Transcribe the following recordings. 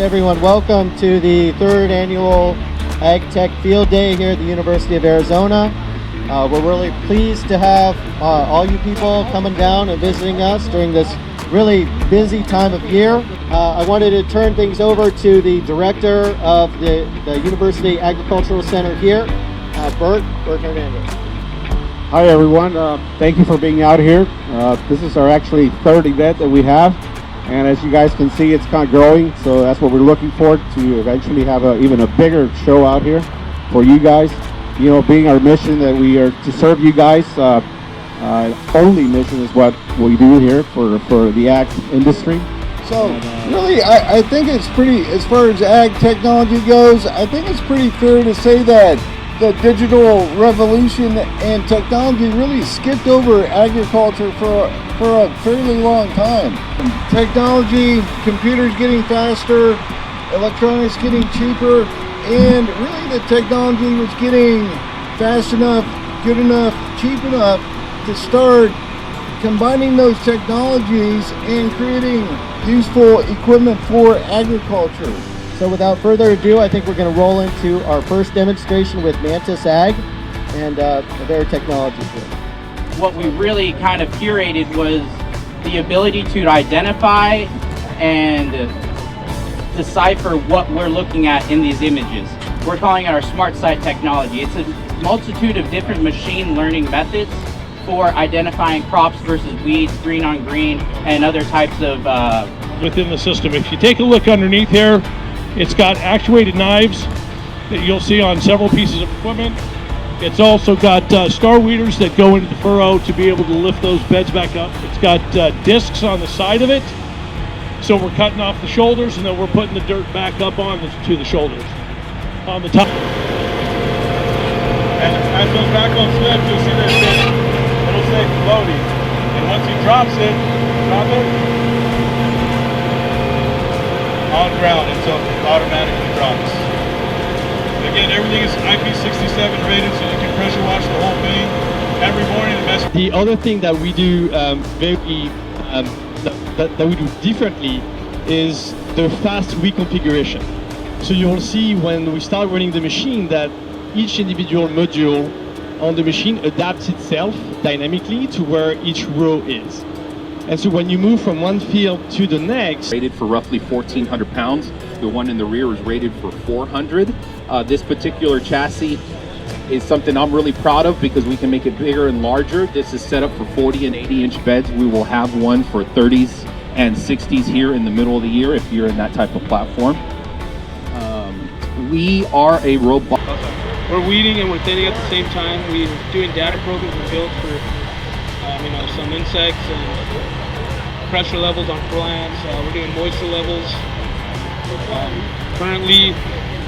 everyone. Welcome to the third annual Ag Tech Field Day here at the University of Arizona. We're really pleased to have all you people coming down and visiting us during this really busy time of year. I wanted to turn things over to the director of the University Agricultural Center here, Bert Hernandez. Hi everyone, thank you for being out here. This is our actually third event that we have, and as you guys can see, it's kind of growing, so that's what we're looking for, to eventually have even a bigger show out here for you guys. You know, being our mission that we are to serve you guys, only mission is what we do here for the ag industry. So really, I think it's pretty, as far as ag technology goes, I think it's pretty fair to say that the digital revolution and technology really skipped over agriculture for a fairly long time. Technology, computers getting faster, electronics getting cheaper, and really the technology was getting fast enough, good enough, cheap enough to start combining those technologies and creating useful equipment for agriculture. So without further ado, I think we're going to roll into our first demonstration with Mantis Ag and their technology here. What we really kind of curated was the ability to identify and decipher what we're looking at in these images. We're calling it our Smart Sight technology. It's a multitude of different machine learning methods for identifying crops versus weeds, green on green, and other types of within the system. If you take a look underneath here, it's got actuated knives that you'll see on several pieces of equipment. It's also got star weeders that go into the furrow to be able to lift those beds back up. It's got discs on the side of it, so we're cutting off the shoulders and then we're putting the dirt back up on to the shoulders on the top. And as those backhoes slip, you'll see that it'll say floating. And once he drops it, on ground, and so it automatically drops. Again, everything is IP67 rated, so you can pressure wash the whole thing every morning. The other thing that we do that we do differently is the fast reconfiguration. So you'll see when we start running the machine that each individual module on the machine adapts itself dynamically to where each row is. And so when you move from one field to the next... Rated for roughly 1,400 pounds. The one in the rear is rated for 400. This particular chassis is something I'm really proud of because we can make it bigger and larger. This is set up for 40 and 80 inch beds. We will have one for 30s and 60s here in the middle of the year if you're in that type of platform. We are a robot. We're weeding and we're thinning at the same time. We're doing data probing for fields for some insects and pressure levels on plants. We're doing moisture levels. Currently,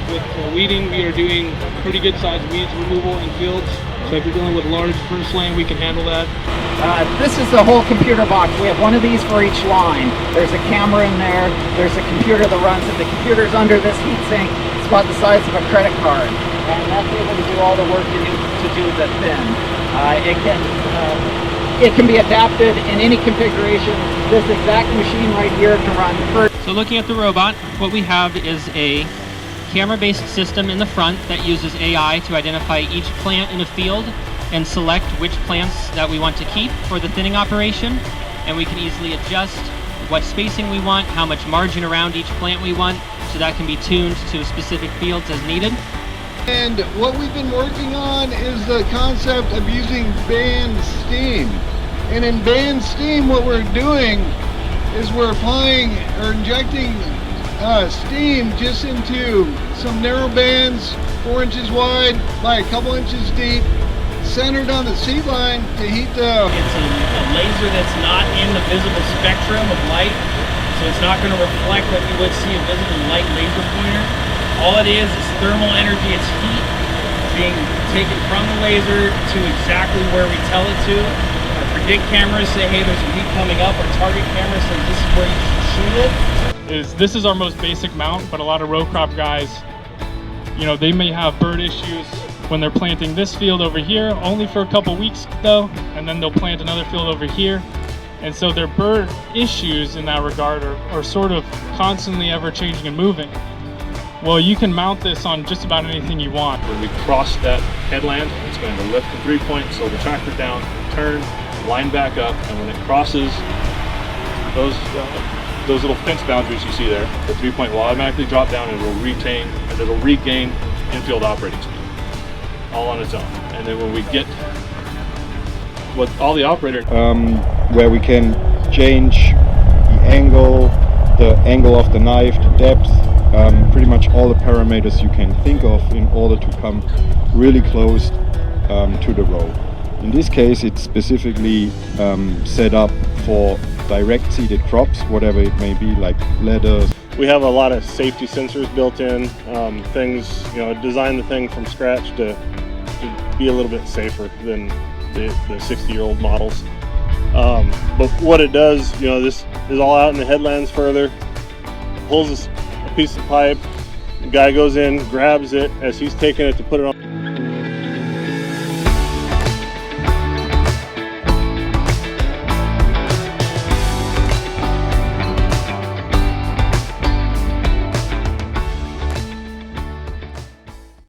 with weeding, we are doing pretty good sized weeds removal in fields. So if you're dealing with large furnace land, we can handle that. This is the whole computer box. We have one of these for each line. There's a camera in there. There's a computer that runs it. The computer's under this heatsink. It's about the size of a credit card. And that's able to do all the work you need to do the thin. It can be adapted in any configuration. This exact machine right here can run first. So looking at the robot, what we have is a camera-based system in the front that uses AI to identify each plant in a field and select which plants that we want to keep for the thinning operation. And we can easily adjust what spacing we want, how much margin around each plant we want, so that can be tuned to specific fields as needed. And what we've been working on is the concept of using band steam. And in band steam, what we're doing is we're applying or injecting steam just into some narrow bands, 4 inches wide by a couple inches deep, centered on the seed line to heat the... It's a laser that's not in the visible spectrum of light, so it's not going to reflect like you would see a visible light laser pointer. All it is thermal energy, it's heat being taken from the laser to exactly where we tell it to. Our predict cameras say, hey, there's a heat coming up. Our target camera says this is where you should shoot it. This is our most basic mount, but a lot of row crop guys, you know, they may have bird issues when they're planting this field over here, only for a couple weeks though, and then they'll plant another field over here. And so their burr issues in that regard are sort of constantly ever changing and moving. Well, you can mount this on just about anything you want. When we cross that headland, it's going to lift the 3-point, slow the tractor down, turn, line back up, and when it crosses those little fence boundaries you see there, the 3-point will automatically drop down and it'll regain infield operating speed, all on its own. And then when we get what all the operator where we can change the angle of the knife, the depth, pretty much all the parameters you can think of in order to come really close to the row. In this case, it's specifically set up for direct seeded crops, whatever it may be, like lettuce. We have a lot of safety sensors built in, things, design the thing from scratch to be a little bit safer than the 60-year-old models. But what it does, this is all out in the headlands further, pulls a piece of pipe, the guy goes in, grabs it as he's taking it to put it on